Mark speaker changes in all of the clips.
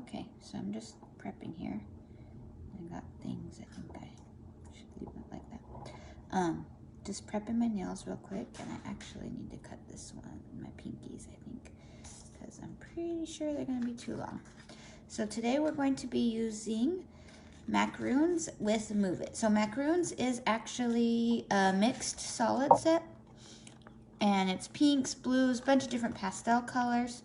Speaker 1: Okay, so I'm just prepping here. I got things, I think I should leave it like that. Just prepping my nails real quick, and I actually need to cut this one, my pinkies, I think, because I'm pretty sure they're gonna be too long. So today we're going to be using Macaroons with Moovit. So Macaroons is actually a mixed solid set, and it's pinks, blues, bunch of different pastel colors.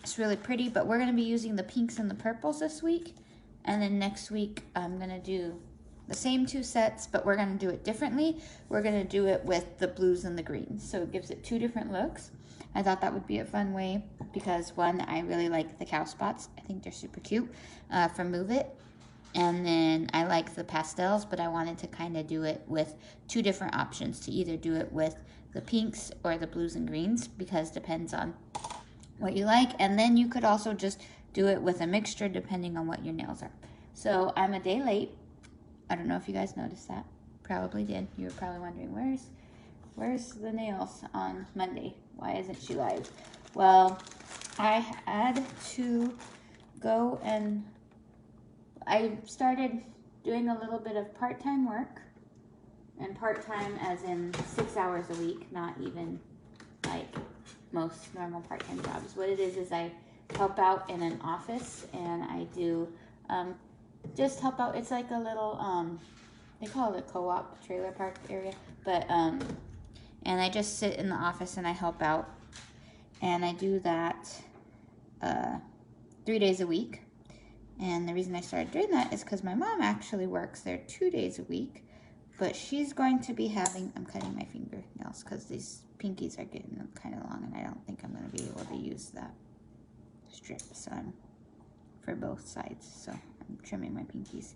Speaker 1: It's really pretty, but we're gonna be using the pinks and the purples this week, and then next week I'm gonna do the same 2 sets, but we're gonna do it differently. We're gonna do it with the blues and the greens, so it gives it 2 different looks. I thought that would be a fun way because, one, I really like the cow spots. I think they're super cute from Moovit. And then I like the pastels, but I wanted to kind of do it with 2 different options, to either do it with the pinks or the blues and greens, because it depends on what you like. And then you could also just do it with a mixture depending on what your nails are. So I'm a day late. I don't know if you guys noticed that. Probably did. You were probably wondering, where's the nails on Monday? Why isn't she live? Well, I had to go and I started doing a little bit of part-time work, and part-time as in 6 hours a week, not even like most normal part-time jobs. What it is I help out in an office, and I do just help out. It's like a little they call it a co-op trailer park area, but and I just sit in the office and I help out, and I do that 3 days a week. And the reason I started doing that is because my mom actually works there 2 days a week, but she's going to be having, I'm cutting my fingernails because these pinkies are getting kind of long, and I don't think I'm going to be able to use that strip, so I'm for both sides. So I'm trimming my pinkies,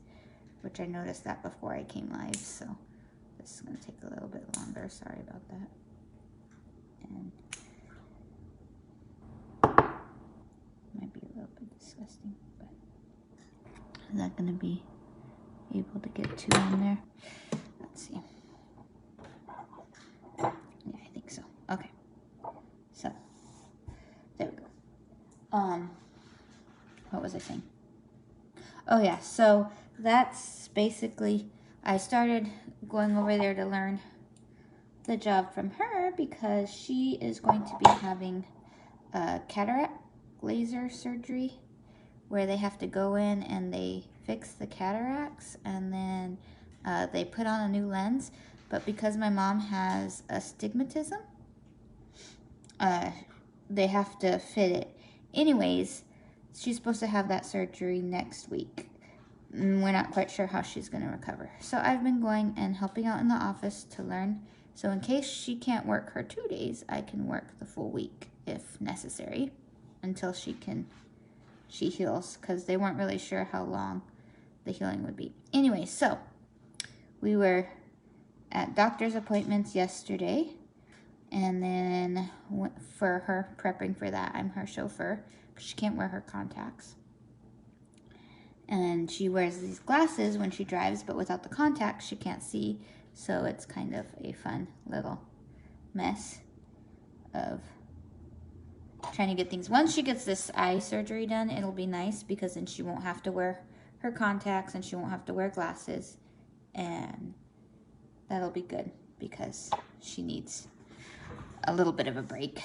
Speaker 1: which I noticed that before I came live, so this is going to take a little bit longer. Sorry about that. And might be a little bit disgusting, but is that going to be able to get 2 in there? Let's see. Yeah, I think so. Okay. So, there we go. What was I saying? Oh yeah, so that's basically, I started going over there to learn the job from her because she is going to be having a cataract laser surgery where they have to go in and they fix the cataracts, and then they put on a new lens. But because my mom has astigmatism, they have to fit it. Anyways, she's supposed to have that surgery next week. We're not quite sure how she's going to recover. So I've been going and helping out in the office to learn. So in case she can't work her 2 days, I can work the full week if necessary until she heals, because they weren't really sure how long the healing would be. Anyway, so we were at doctor's appointments yesterday, and then for her prepping for that, I'm her chauffeur because she can't wear her contacts. And she wears these glasses when she drives, but without the contacts, she can't see. So it's kind of a fun little mess of trying to get things. Once she gets this eye surgery done, it'll be nice because then she won't have to wear her contacts and she won't have to wear glasses. And that'll be good because she needs a little bit of a break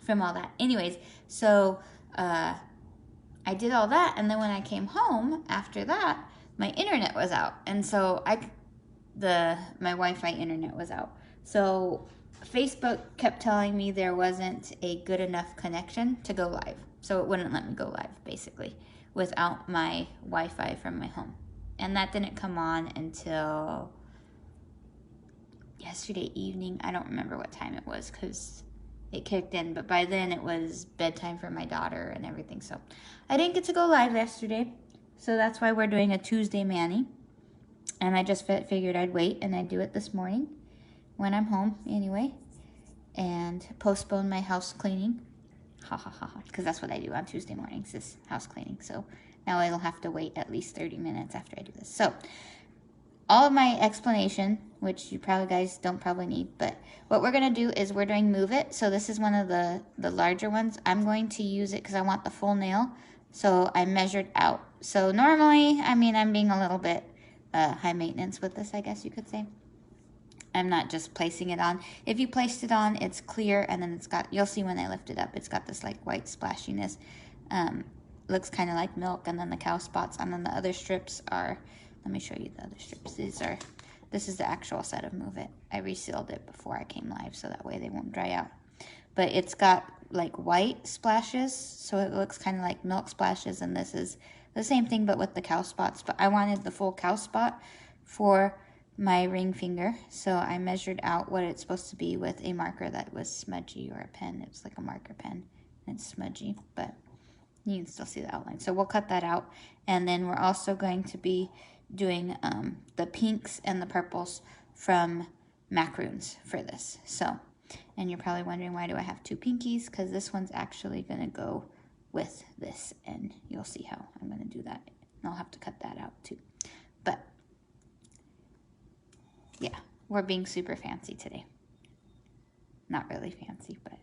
Speaker 1: from all that. Anyways, so I did all that, and then when I came home after that, my internet was out, and so my Wi-Fi internet was out. So Facebook kept telling me there wasn't a good enough connection to go live, so it wouldn't let me go live basically without my Wi-Fi from my home, and that didn't come on until yesterday evening. I don't remember what time it was because it kicked in, but by then it was bedtime for my daughter and everything, so I didn't get to go live yesterday. So that's why we're doing a Tuesday mani, and I just figured I'd wait and I'd do it this morning when I'm home anyway, and postpone my house cleaning, because that's what I do on Tuesday mornings, is house cleaning. So now I'll have to wait at least 30 minutes after I do this. So all of my explanation, which you probably guys don't probably need, but what we're going to do is we're doing Moovit. So this is one of the larger ones. I'm going to use it because I want the full nail. So I measured out. So normally, I mean, I'm being a little bit high maintenance with this, I guess you could say. I'm not just placing it on. If you placed it on, it's clear, and then it's got, you'll see when I lift it up, it's got this like white splashiness. Looks kind of like milk, and then the cow spots, and then the other strips are, let me show you the other strips. This is the actual set of Moovit. I resealed it before I came live, so that way they won't dry out. But it's got like white splashes, so it looks kind of like milk splashes, and this is the same thing but with the cow spots. But I wanted the full cow spot for my ring finger, so I measured out what it's supposed to be with a marker that was smudgy, or a pen. It's like a marker pen, and it's smudgy, but you can still see the outline. So we'll cut that out, and then we're also going to be doing the pinks and the purples from Macaroons for this. So, and you're probably wondering, why do I have two pinkies? Because this one's actually going to go with this, and you'll see how I'm going to do that. And I'll have to cut that out too. But yeah, we're being super fancy today. Not really fancy, but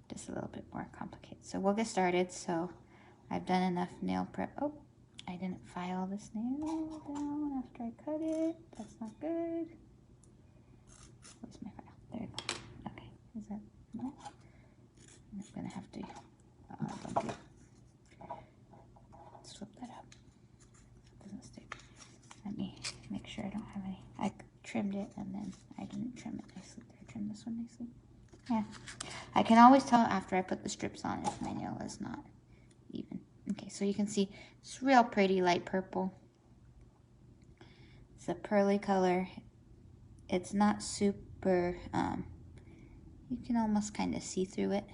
Speaker 1: just a little bit more complicated. So we'll get started. So I've done enough nail prep. Oh, I didn't file this nail down after I cut it. That's not good. Where's my file? There we go. Okay, is that, no? I'm gonna have to, don't do it. Let's flip that up. It doesn't stick. Let me make sure I don't have any. I trimmed it, and then I didn't trim it nicely. Did I trim this one nicely? Yeah. I can always tell after I put the strips on if my nail is not even. Okay, so you can see it's real pretty light purple. It's a pearly color. It's not super, you can almost kind of see through it.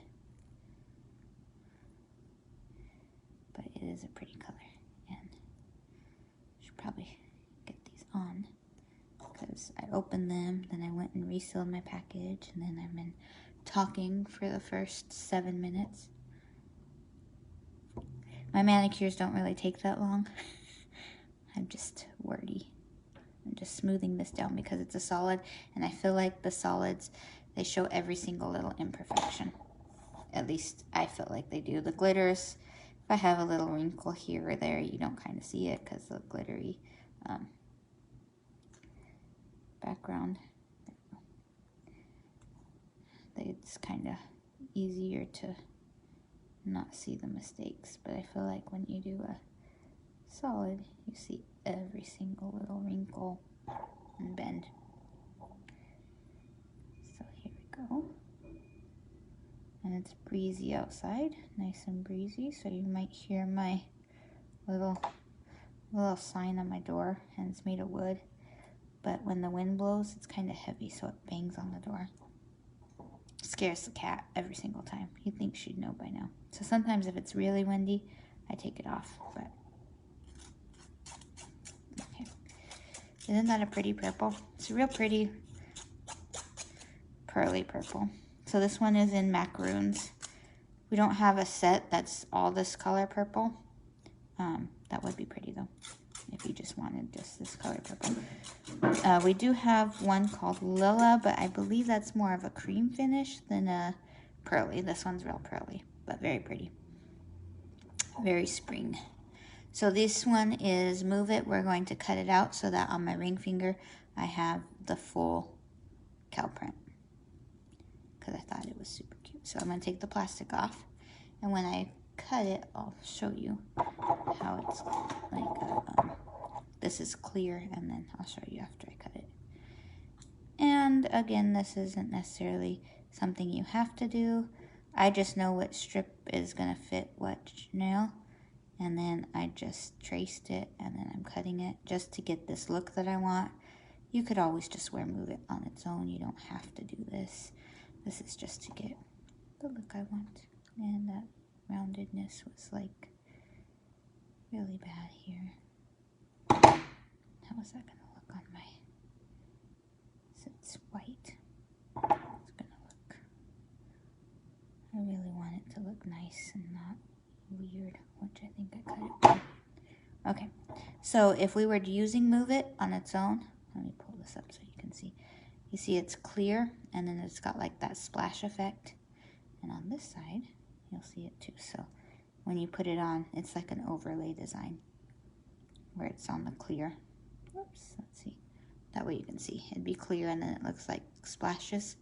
Speaker 1: But it is a pretty color. And I should probably get these on, because I opened them, then I went and resealed my package, and then I've been talking for the first 7 minutes. My manicures don't really take that long. I'm just wordy. I'm just smoothing this down because it's a solid, and I feel like the solids, they show every single little imperfection. At least I feel like they do. The glitters, if I have a little wrinkle here or there, you don't kind of see it because the glittery background. It's kind of easier to not see the mistakes, but I feel like when you do a solid, you see every single little wrinkle and bend. So here we go. And it's breezy outside, nice and breezy, so you might hear my little sign on my door, and it's made of wood, but when the wind blows, it's kind of heavy, so it bangs on the door. Scares the cat every single time. You'd think she'd know by now. So sometimes if it's really windy, I take it off, but okay. Isn't that a pretty purple? It's a real pretty pearly purple. So this one is in Macaroons. We don't have a set that's all this color purple. That would be pretty though, if you just wanted just this color purple. We do have one called Lila, but I believe that's more of a cream finish than a pearly. This one's real pearly, but very pretty. Very spring. So this one is Moovit. We're going to cut it out so that on my ring finger I have the full cow print, because I thought it was super cute. So I'm going to take the plastic off, and when I cut it, I'll show you how it's like this is clear, and then I'll show you after I cut it. And again, this isn't necessarily something you have to do. I just know what strip is going to fit what nail, and then I just traced it, and then I'm cutting it just to get this look that I want. You could always just wear Moovit on its own. You don't have to do this. This is just to get the look I want. And that roundedness was like really bad here. How is that going to look on my, so it's white. It's going to look, I really want it to look nice and not weird, which I think I cut it. Okay, so if we were using Moovit on its own, Let me pull this up so you can see. You see it's clear, and then it's got like that splash effect. And on this side, you'll see it too. So when you put it on, it's like an overlay design where it's on the clear. Whoops, let's see. That way you can see. It'd be clear, and then it looks like splashes.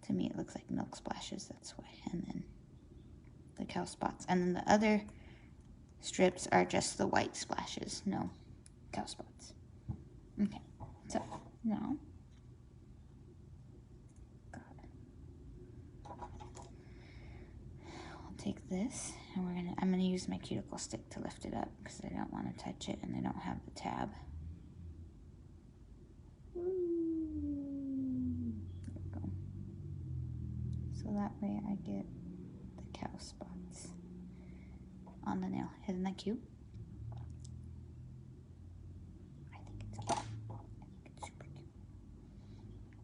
Speaker 1: To me, it looks like milk splashes, that's why. And then the cow spots. And then the other strips are just the white splashes, no cow spots. Okay, so now I'll take this, and I'm gonna use my cuticle stick to lift it up because I don't want to touch it and I don't have the tab. There we go. So that way I get the cow spots on the nail. Isn't that cute? I think it's cute. I think it's super cute.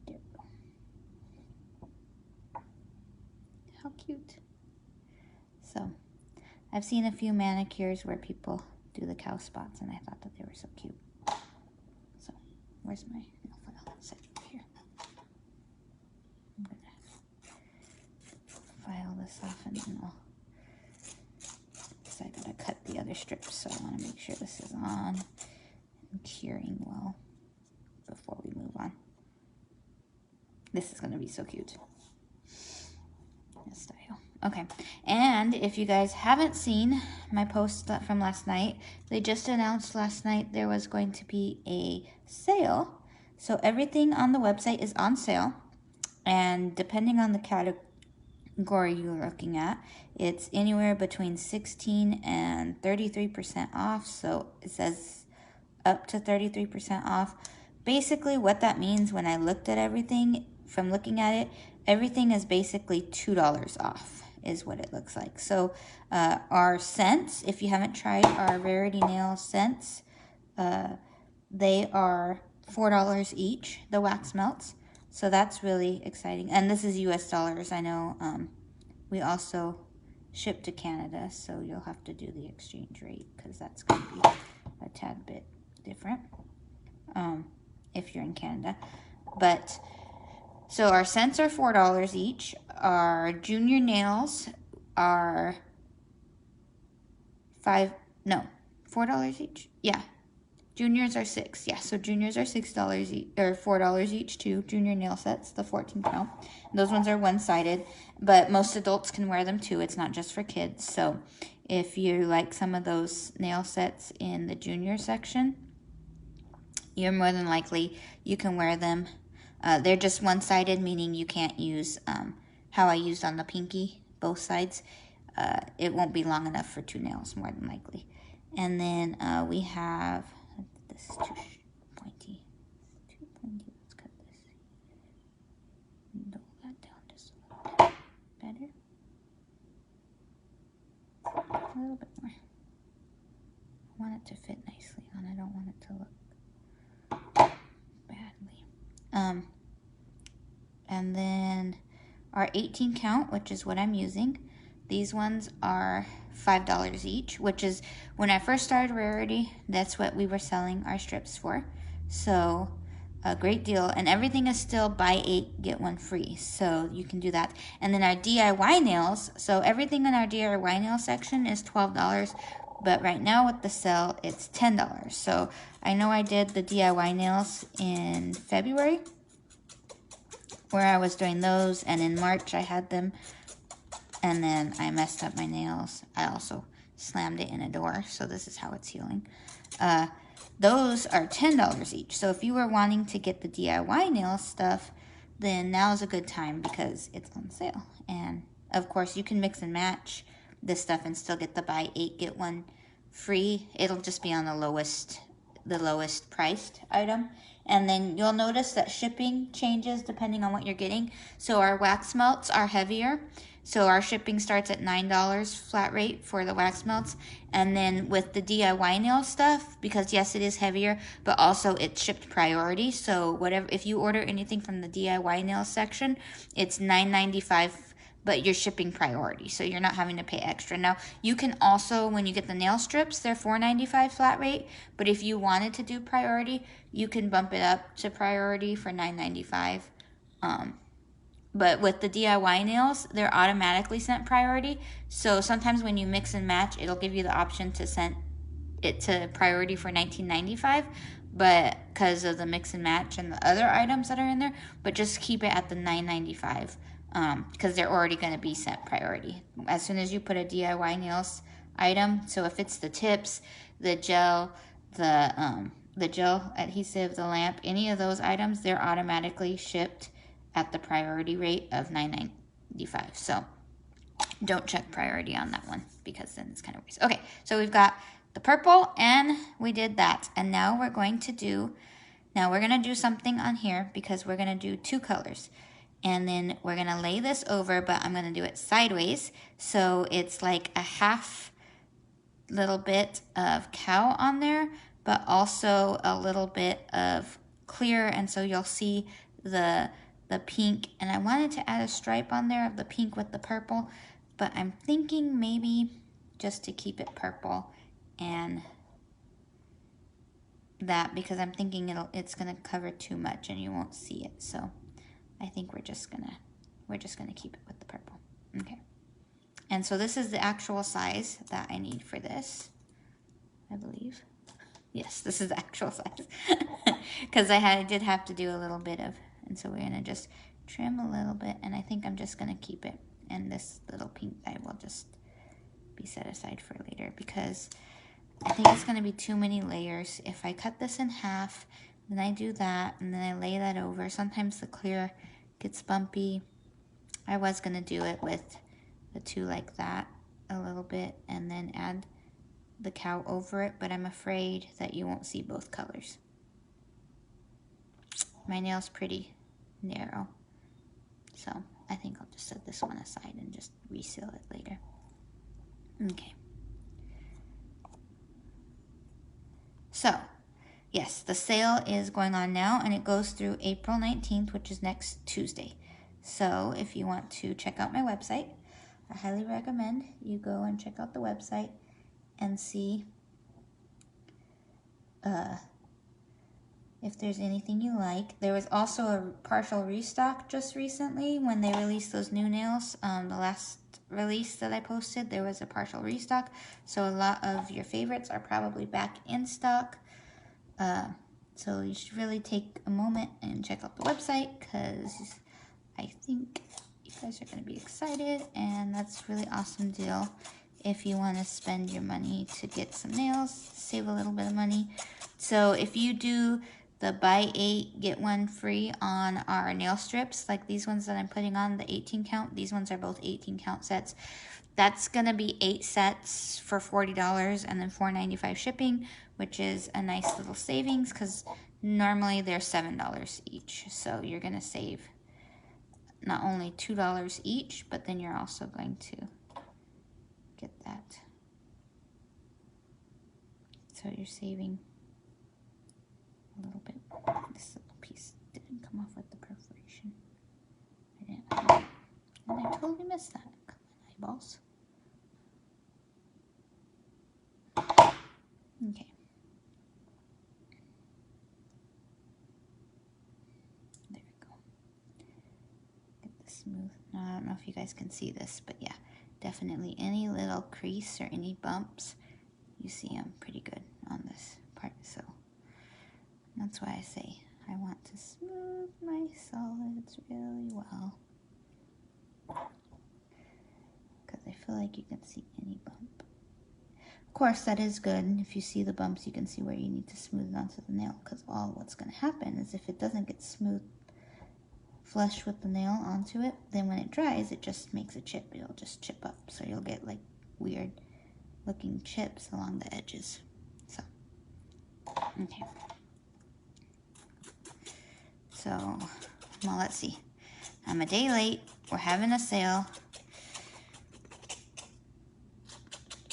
Speaker 1: There we go. How cute. So, I've seen a few manicures where people do the cow spots, and I thought that they were so cute. So, where's my nail file? It's over here. I'm gonna file this off, and then I'll. I gotta cut the other strips, so I want to make sure this is on and curing well before we move on. This is gonna be so cute. This style. Okay, and if you guys haven't seen my post from last night, they just announced last night there was going to be a sale. So everything on the website is on sale, and depending on the category you're looking at, it's anywhere between 16 and 33% off. So it says up to 33% off. Basically what that means, when I looked at everything, from looking at it, everything is basically $2 off is what it looks like. So our scents, if you haven't tried our Rarity nail scents, they are $4 each, the wax melts. So that's really exciting. And this is US dollars. I know we also ship to Canada, so you'll have to do the exchange rate because that's going to be a tad bit different if you're in Canada. But so our scents are $4 each. Our junior nails are $4 each. Yeah. Juniors are $6. Yeah, so juniors are $6 each, or $4 each too. Junior nail sets, the 14 count. Those ones are one-sided, but most adults can wear them too. It's not just for kids. So if you like some of those nail sets in the junior section, you're more than likely you can wear them. They're just one-sided, meaning you can't use how I used on the pinky, both sides. It won't be long enough for 2 nails, more than likely. And then we have, this is too pointy. Too pointy. Let's cut this. Dull that down just a little bit. Better? A little bit more. I want it to fit nicely on. I don't want it to look badly. And then our 18 count, which is what I'm using. These ones are $5 each, which is, when I first started Rarity, that's what we were selling our strips for. So a great deal, and everything is still buy 8 get 1 free, so you can do that. And then our DIY nails, so everything in our DIY nail section is $12, but right now with the sale it's $10. So I know I did the DIY nails in February where I was doing those, and in March I had them, and then I messed up my nails. I also slammed it in a door, so this is how it's healing. Those are $10 each. So if you were wanting to get the DIY nail stuff, then now's a good time because it's on sale. And of course, you can mix and match this stuff and still get the buy 8 get 1 free. It'll just be on the lowest priced item. And then you'll notice that shipping changes depending on what you're getting. So our wax melts are heavier. So our shipping starts at $9 flat rate for the wax melts. And then with the DIY nail stuff, because yes, it is heavier, but also it's shipped priority. So whatever, if you order anything from the DIY nail section, it's $9.95. but you're shipping priority, so you're not having to pay extra. Now, you can also, when you get the nail strips, they're $4.95 flat rate, but if you wanted to do priority, you can bump it up to priority for $9.95. But with the DIY nails, they're automatically sent priority, so sometimes when you mix and match, it'll give you the option to send it to priority for $19.95, but because of the mix and match and the other items that are in there, but just keep it at the $9.95 because they're already going to be sent priority as soon as you put a DIY nails item. So if it's the tips, the gel, the gel adhesive, the lamp, any of those items, they're automatically shipped at the priority rate of $9.95. So don't check priority on that one because then it's kind of waste. Okay, so we've got the purple and we did that, and now we're going to do something on here because we're going to do 2 colors, and then we're going to lay this over, but I'm going to do it sideways, so it's like a half little bit of cow on there, but also a little bit of clear, and so you'll see the pink, and I wanted to add a stripe on there of the pink with the purple, but I'm thinking maybe just to keep it purple and that, because I'm thinking it's gonna cover too much and you won't see it. So I think we're just gonna keep it with the purple. Okay. And so this is the actual size that I need for this, I believe. Yes, this is the actual size because I did have to do a little bit of, and so we're gonna just trim a little bit, and I think I'm just gonna keep it, and this little pink I will just be set aside for later because I think it's gonna be too many layers. If I cut this in half, then I do that, and then I lay that over. Sometimes the clear gets bumpy. I was gonna do it with the 2 like that a little bit and then add the cow over it, but I'm afraid that you won't see both colors. My nail's pretty narrow, so I think I'll just set this one aside and just reseal it later. Okay. So, yes, the sale is going on now, and it goes through April 19th, which is next Tuesday. So if you want to check out my website, I highly recommend you go and check out the website and see if there's anything you like. There was also a partial restock just recently when they released those new nails. The last release that I posted, there was a partial restock, so a lot of your favorites are probably back in stock. So you should really take a moment and check out the website because I think you guys are going to be excited, and that's a really awesome deal if you want to spend your money to get some nails, save a little bit of money. So if you do the buy 8 get 1 free on our nail strips, like these ones that I'm putting on, the 18 count, these ones are both 18 count sets. That's gonna be 8 sets for $40 and then $4.95 shipping, which is a nice little savings because normally they're $7 each. So you're gonna save not only $2 each, but then you're also going to get that. So you're saving a little bit. This little piece didn't come off with the perforation. And I totally missed that. Come on, eyeballs. Okay. There we go. Get this smooth. Now, I don't know if you guys can see this, but yeah, definitely any little crease or any bumps, you see them pretty good on this part. So that's why I say I want to smooth my solids really well, because I feel like you can see any bump. Of course, that is good. If you see the bumps, you can see where you need to smooth it onto the nail, because all what's going to happen is if it doesn't get smooth flush with the nail onto it, then when it dries, it just makes a chip. It'll just chip up, so you'll get like weird looking chips along the edges. So, okay. So, well, let's see. I'm a day late. We're having a sale.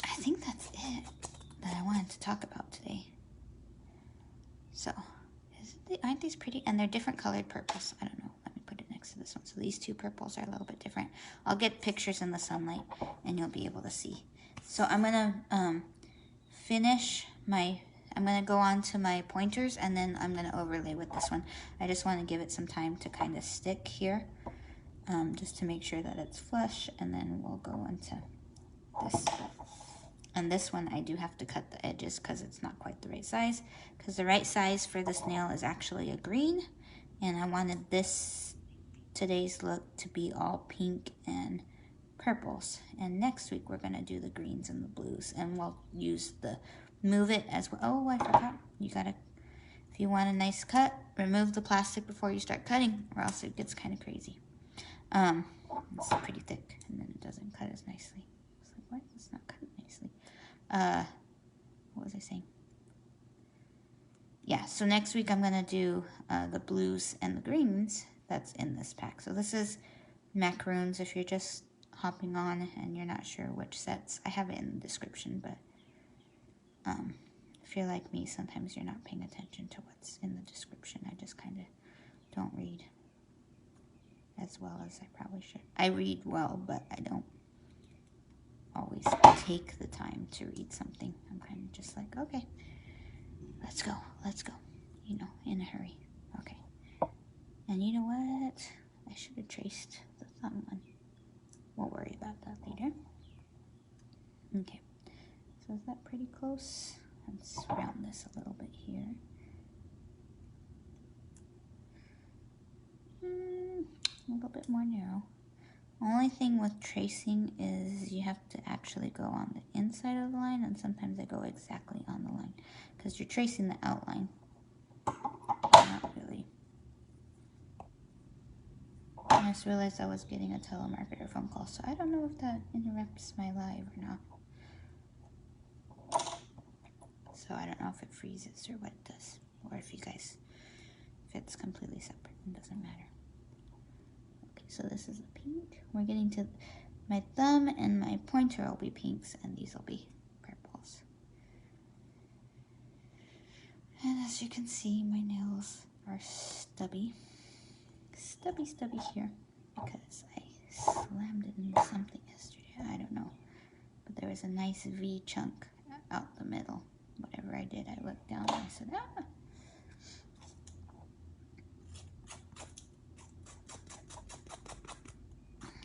Speaker 1: I think that's it that I wanted to talk about today. So, aren't these pretty? And they're different colored purples. I don't know. Let me put it next to to this one. So these two purples are a little bit different. I'll get pictures in the sunlight and you'll be able to see. So I'm gonna I'm gonna go on to my pointers and then I'm gonna overlay with this one. I just wanna give it some time to kind of stick here, just to make sure that it's flush, and then we'll go into this. And this one, I do have to cut the edges because it's not quite the right size, because the right size for this nail is actually a green, and I wanted today's look to be all pink and purples. And next week, we're gonna do the greens and the blues, and we'll use the Moovit as well. Oh, I forgot. If you want a nice cut, remove the plastic before you start cutting, or else it gets kind of crazy. It's pretty thick, and then it doesn't cut as nicely. It's like, what? It's not cutting nicely. What was I saying? Yeah, so next week I'm gonna do the blues and the greens that's in this pack. So this is Macaroons. If you're just hopping on and you're not sure which sets, I have it in the description, but if you're like me, sometimes you're not paying attention to what's in the description. I just kind of don't read as well as I probably should. I read well, but I don't always take the time to read something. I'm kind of just like, okay, let's go, you know, in a hurry. Okay. And you know what? I should have traced the thumb one. We'll worry about that later. Okay. So is that pretty close? Let's round this a little bit here. A little bit more narrow. Only thing with tracing is you have to actually go on the inside of the line, and sometimes I go exactly on the line because you're tracing the outline. Not really. I just realized I was getting a telemarketer phone call, so I don't know if that interrupts my live or not. So I don't know if it freezes or what it does, or if it's completely separate. It doesn't matter. Okay, so this is a pink. We're getting to my thumb, and my pointer will be pinks, and these will be purples. And as you can see, my nails are stubby. Stubby here, because I slammed it into something yesterday. I don't know. But there was a nice V chunk out the middle. Whatever I did, I looked down and I said, ah.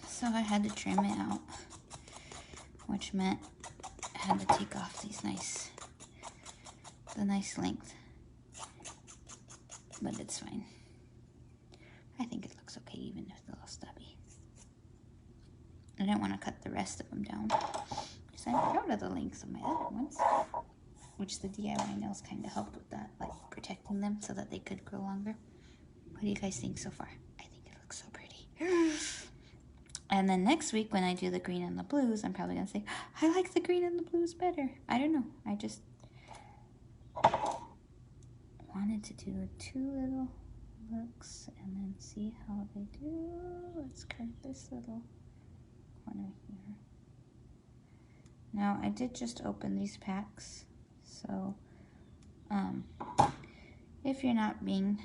Speaker 1: So I had to trim it out, which meant I had to take off the nice length. But it's fine. I think it looks okay even if it's a little stubby. I don't want to cut the rest of them down because I'm proud of the lengths of my other ones, which the DIY nails kind of helped with that, like protecting them so that they could grow longer. What do you guys think so far? I think it looks so pretty. And then next week when I do the green and the blues, I'm probably going to say, I like the green and the blues better. I don't know. I just wanted to do 2 little looks and then see how they do. Let's cut this little corner here. Now I did just open these packs, so if you're not being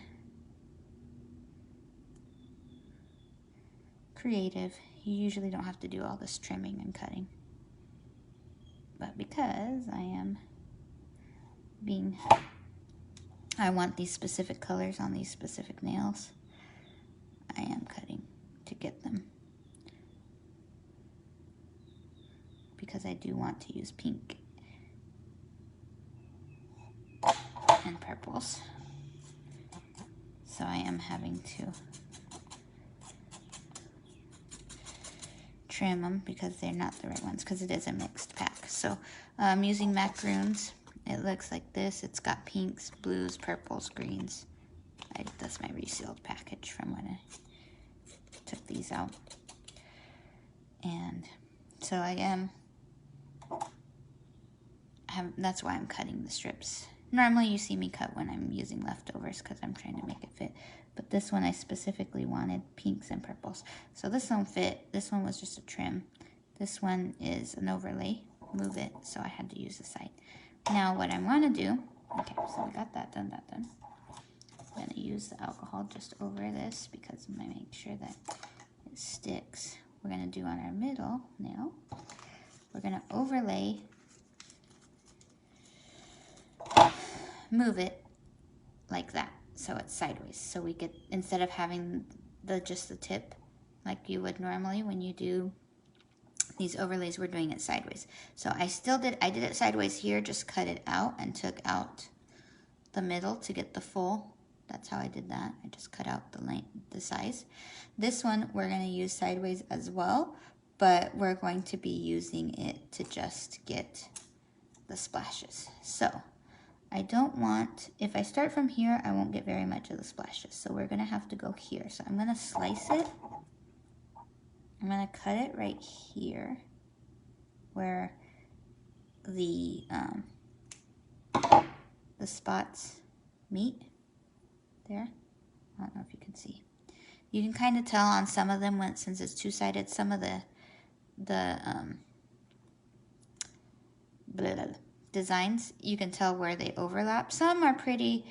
Speaker 1: creative, you usually don't have to do all this trimming and cutting. But because I want these specific colors on these specific nails, I am cutting to get them. Because I do want to use pink and purples. So I am having to trim them because they're not the right ones, because it is a mixed pack. So I'm using Macaroons. It looks like this. It's got pinks, blues, purples, greens. That's my resealed package from when I took these out. And so that's why I'm cutting the strips. Normally you see me cut when I'm using leftovers because I'm trying to make it fit. But this one I specifically wanted pinks and purples. So this one fit. This one was just a trim. This one is an overlay. Moovit. So I had to use the side. Now what I want to do, okay, so we got that done, I'm gonna use the alcohol just over this because I'm gonna make sure that it sticks. We're gonna do on our middle nail, we're gonna overlay Moovit like that, so it's sideways. So we get, instead of having just the tip like you would normally when you do these overlays, we're doing it sideways. So I did it sideways here, just cut it out and took out the middle to get the full. That's how I did that. I just cut out the length, the size. This one we're going to use sideways as well, but we're going to be using it to just get the splashes. So I don't want, if I start from here, I won't get very much of the splashes. So we're going to have to go here. So I'm going to slice it. I'm going to cut it right here where the spots meet. There. I don't know if you can see. You can kind of tell on some of them, since it's two-sided, some of the designs, you can tell where they overlap. Some are pretty,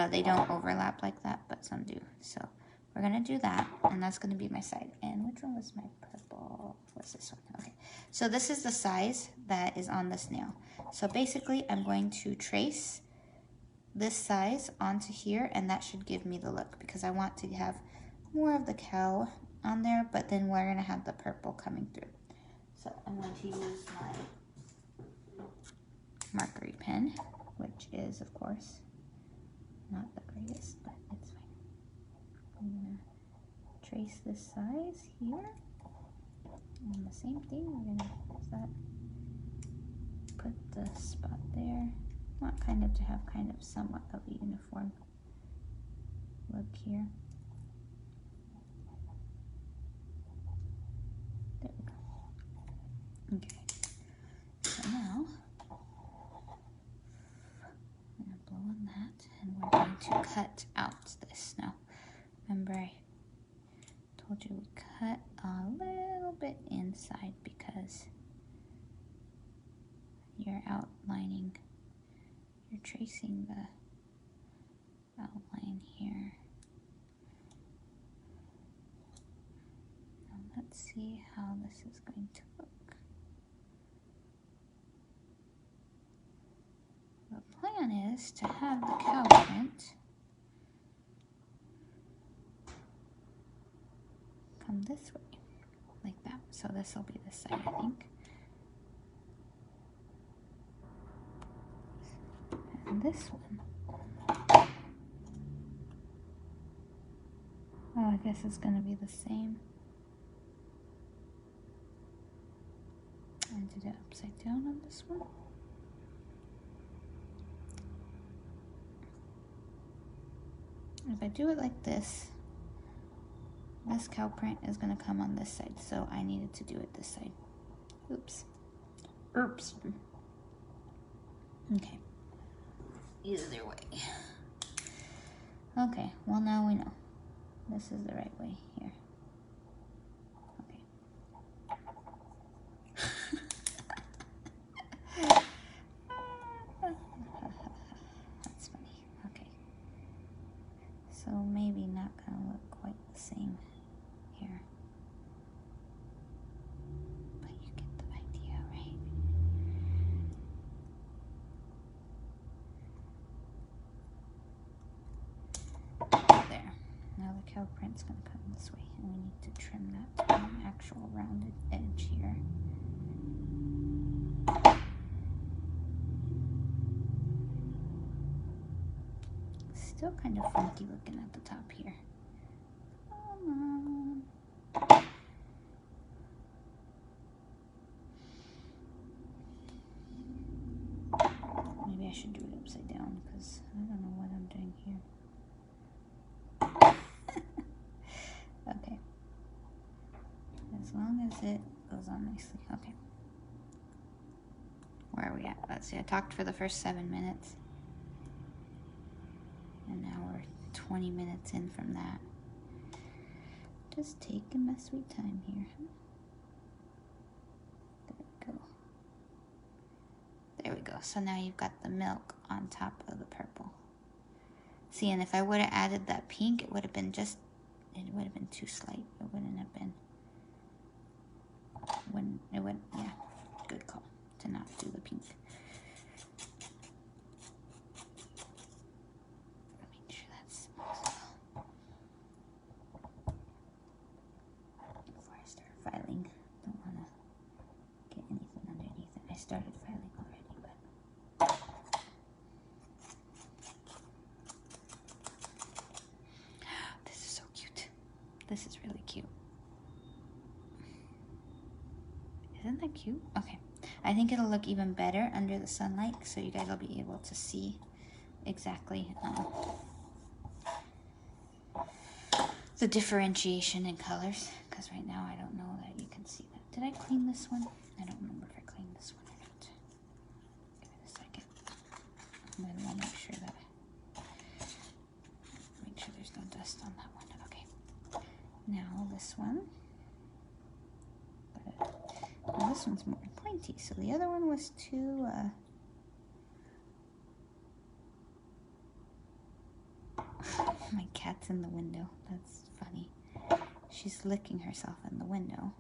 Speaker 1: they don't overlap like that, but some do. So we're going to do that, and that's going to be my side. And which one was my purple? What's this one? Okay, so this is the size that is on this nail. So basically, I'm going to trace this size onto here, and that should give me the look, because I want to have more of the cow on there, but then we're going to have the purple coming through. So I'm going to use my markery pen, which is, of course, not the greatest, but it's fine. I'm going to trace this size here, and the same thing, we're going to use that, put the spot there. I want kind of to have kind of somewhat of a uniform look here. There we go. Okay, so now I'm going to blow on that, and we're going to cut out this. Now, remember I told you we cut a little bit inside because you're outlining, you're tracing the outline here. Now let's see how this is going to look. The plan is to have the cow print come this way, like that. So this will be this side, I think. And this one, oh, I guess it's going to be the same. I did it upside down on this one. If I do it like this, this cow print is going to come on this side, so I needed to do it this side. Oops. Oops. Okay. Either way. Okay, well now we know. This is the right way here. Okay. That's funny. Okay. So maybe not gonna look quite the same here. But you get the idea, right? There. Now the cow print's gonna come this way, and we need to trim that to an actual rounded edge here. Still kind of funky looking at the top here. Maybe I should do it upside down, because I don't know what I'm doing here. Okay. As long as it goes on nicely. Okay. Where are we at? Let's see, I talked for the first 7 minutes. And now we're 20 minutes in from that. Just taking my sweet time here. There we go. There we go. So now you've got the milk on top of the purple. See, and if I would have added that pink, it would have been just, it would have been too slight. It wouldn't have been, yeah, good call to not do the pink. Make sure that's small as well. Before I start filing, don't want to get anything underneath it. I started filing already, but this is so cute. This is really cute. Isn't that cute? Okay. I think it'll look even better under the sunlight, so you guys will be able to see exactly the differentiation in colors, because right now I don't know that you can see that. Did I clean this one? I don't remember if I cleaned this one or not. Give it a second. I'm going to want to make sure there's no dust on that one. Okay. Now this one. Well, this one's more pointy, so the other one was too, my cat's in the window. That's funny. She's licking herself in the window.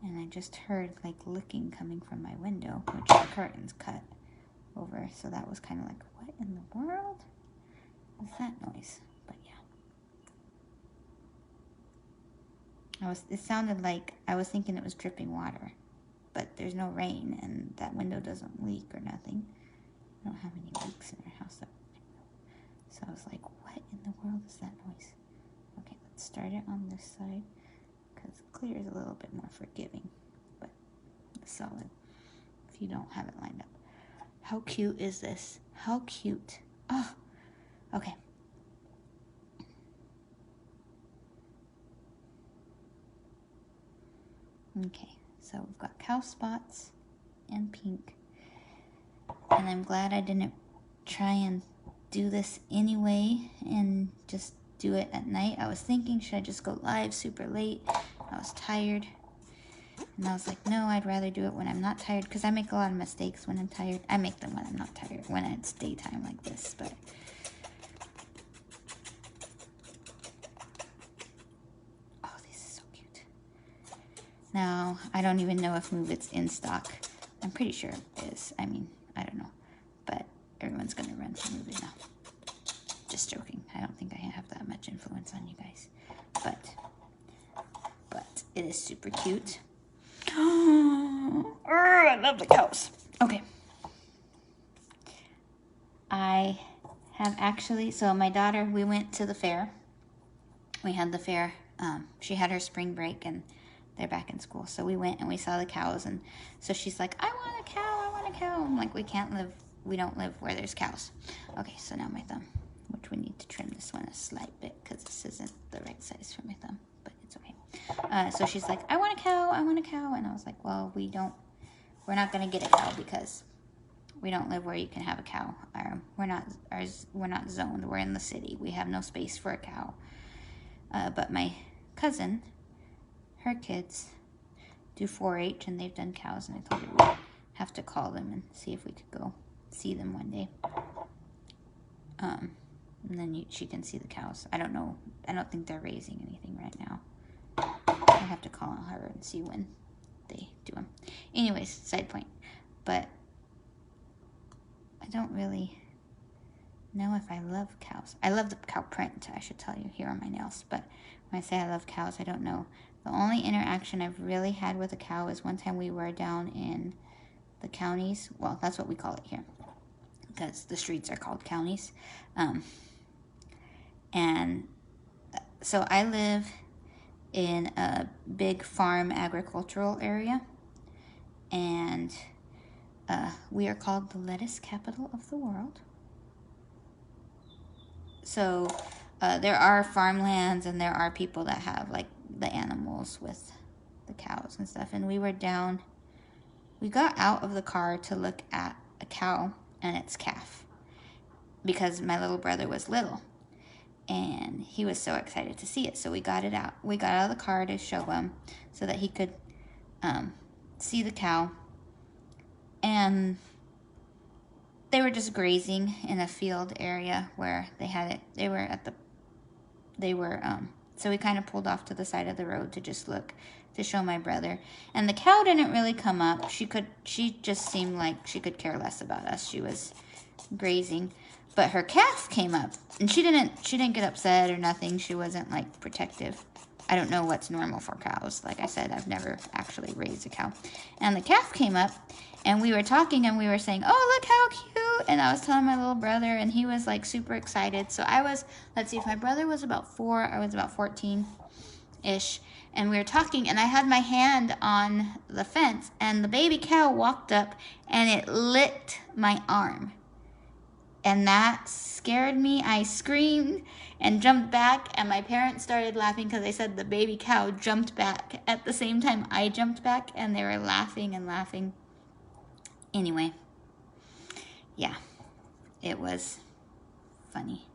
Speaker 1: And I just heard, like, licking coming from my window, which the curtain's cut over. So that was kind of like, what in the world is that noise? But yeah. It sounded like I was thinking it was dripping water, but there's no rain and that window doesn't leak or nothing. I don't have any leaks in our house. So I was like, what in the world is that noise? Okay, let's start it on this side because clear is a little bit more forgiving, but solid if you don't have it lined up. How cute is this? How cute. Oh, okay. Okay, so we've got cow spots and pink. And I'm glad I didn't try and do this anyway and just do it at night. I was thinking, should I just go live super late? I was tired. And I was like, no, I'd rather do it when I'm not tired, because I make a lot of mistakes when I'm tired. I make them when I'm not tired, when it's daytime like this, but... Oh, this is so cute. Now, I don't even know if Moovit's in stock. I'm pretty sure it is. I mean, I don't know. But everyone's going to run for Moovit now. Just joking. I don't think I have that much influence on you guys. But it is super cute. Oh, I love the cows. Okay. I have actually, so my daughter, we went to the fair. We had the fair. She had her spring break and they're back in school. So we went and we saw the cows. And so she's like, I want a cow, I want a cow. I'm like, we don't live where there's cows. Okay, so now my thumb, which we need to trim this one a slight bit because this isn't the right size for my thumb, but it's okay. So she's like, I want a cow, I want a cow. And I was like, well, we're not going to get a cow because we don't live where you can have a cow. We're not zoned. We're in the city. We have no space for a cow. But my cousin, her kids do 4-H and they've done cows, and I told her we'd have to call them and see if we could go see them one day. And then she can see the cows. I don't know. I don't think they're raising anything right now. I have to call her and see when they do them. Anyways, side point. But I don't really know if I love cows. I love the cow print, I should tell you, here on my nails. But when I say I love cows, I don't know. The only interaction I've really had with a cow is one time we were down in the counties. Well, that's what we call it here, because the streets are called counties. And so I live in a big farm agricultural area, and we are called the lettuce capital of the world. So there are farmlands and there are people that have like the animals with the cows and stuff. And we got out of the car to look at a cow and its calf because my little brother was little and he was so excited to see it. So we got it out. We got out of the car to show him so that he could see the cow. And they were just grazing in a field area where they had it. So we kind of pulled off to the side of the road to just look, to show my brother. And the cow didn't really come up. She just seemed like she could care less about us. She was grazing. But her calf came up, and she didn't get upset or nothing. She wasn't like protective. I don't know what's normal for cows. Like I said, I've never actually raised a cow. And the calf came up, and we were talking, and we were saying, oh, look how cute. And I was telling my little brother, and he was like super excited. So I was, let's see, if my brother was about 4, I was about 14-ish. And we were talking, and I had my hand on the fence, and the baby cow walked up, and it licked my arm. And that scared me. I screamed and jumped back, and my parents started laughing because they said the baby cow jumped back at the same time I jumped back, and they were laughing and laughing. Anyway, yeah, it was funny.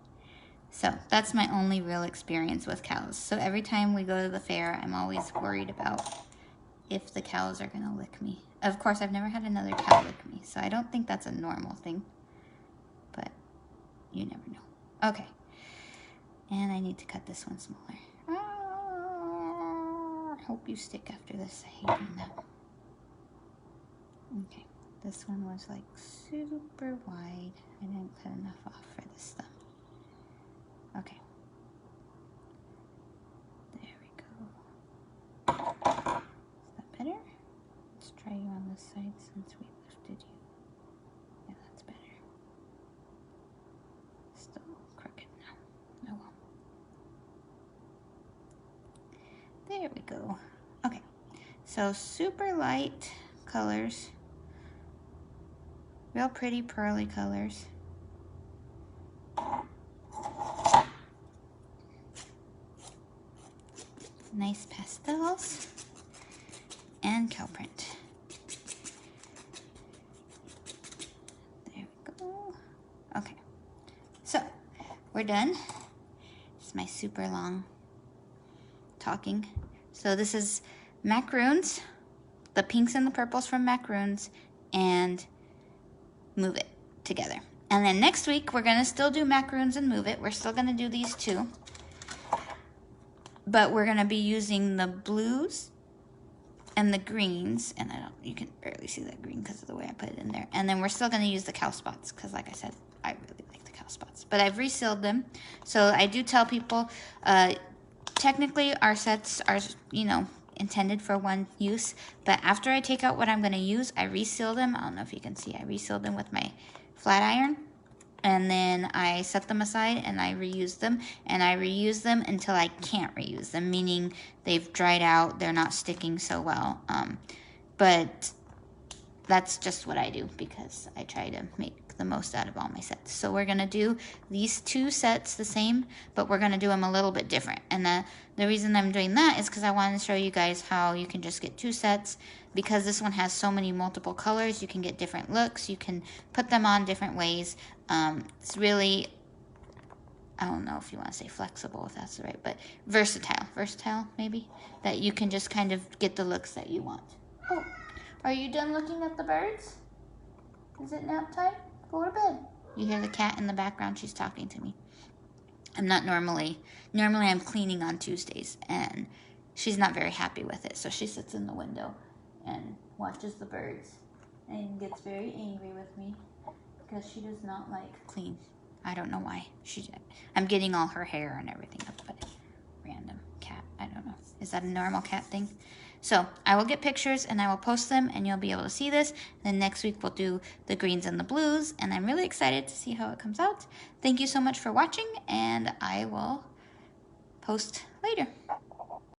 Speaker 1: So that's my only real experience with cows. So every time we go to the fair, I'm always worried about if the cows are going to lick me. Of course, I've never had another cow lick me, so I don't think that's a normal thing. But you never know. Okay. And I need to cut this one smaller. Hope you stick after this. I hate doing that. Okay. This one was like super wide. I didn't cut enough off for this thumb. Okay. There we go. Is that better? Let's try you on this side since we lifted you. Yeah, that's better. Still crooked now. Oh well. There we go. Okay. So super light colors. Real pretty pearly colors. Nice pastels. And cow print. There we go. Okay. So, we're done. This is my super long talking. So this is Macaroons. The pinks and the purples from Macaroons. And Moovit together. And then next week, we're going to still do Macaroons and Moovit. We're still going to do these two. But we're going to be using the blues and the greens. And you can barely see that green because of the way I put it in there. And then we're still going to use the cow spots because, like I said, I really like the cow spots. But I've resealed them. So I do tell people, technically our sets are, intended for one use, but after I take out what I'm going to use, I reseal them. I don't know if you can see, I resealed them with my flat iron, and then I set them aside and I reuse them, and I reuse them until I can't reuse them, meaning they've dried out, they're not sticking so well, but that's just what I do because I try to make the most out of all my sets. So we're going to do these two sets the same, but we're going to do them a little bit different. And the reason I'm doing that is because I wanted to show you guys how you can just get two sets. Because this one has so many multiple colors, you can get different looks. You can put them on different ways. It's really, I don't know if you want to say flexible, if that's right, but versatile maybe, that you can just kind of get the looks that you want. Oh, are you done looking at the birds? Is it nap time? Go to bed. You hear the cat in the background. She's talking to me. I'm not normally I'm cleaning on Tuesdays, and she's not very happy with it. So she sits in the window and watches the birds and gets very angry with me because she does not like clean. I don't know why. I'm getting all her hair and everything up, but random cat. I don't know. Is that a normal cat thing? So I will get pictures and I will post them and you'll be able to see this. Then next week we'll do the greens and the blues, and I'm really excited to see how it comes out. Thank you so much for watching, and I will post later.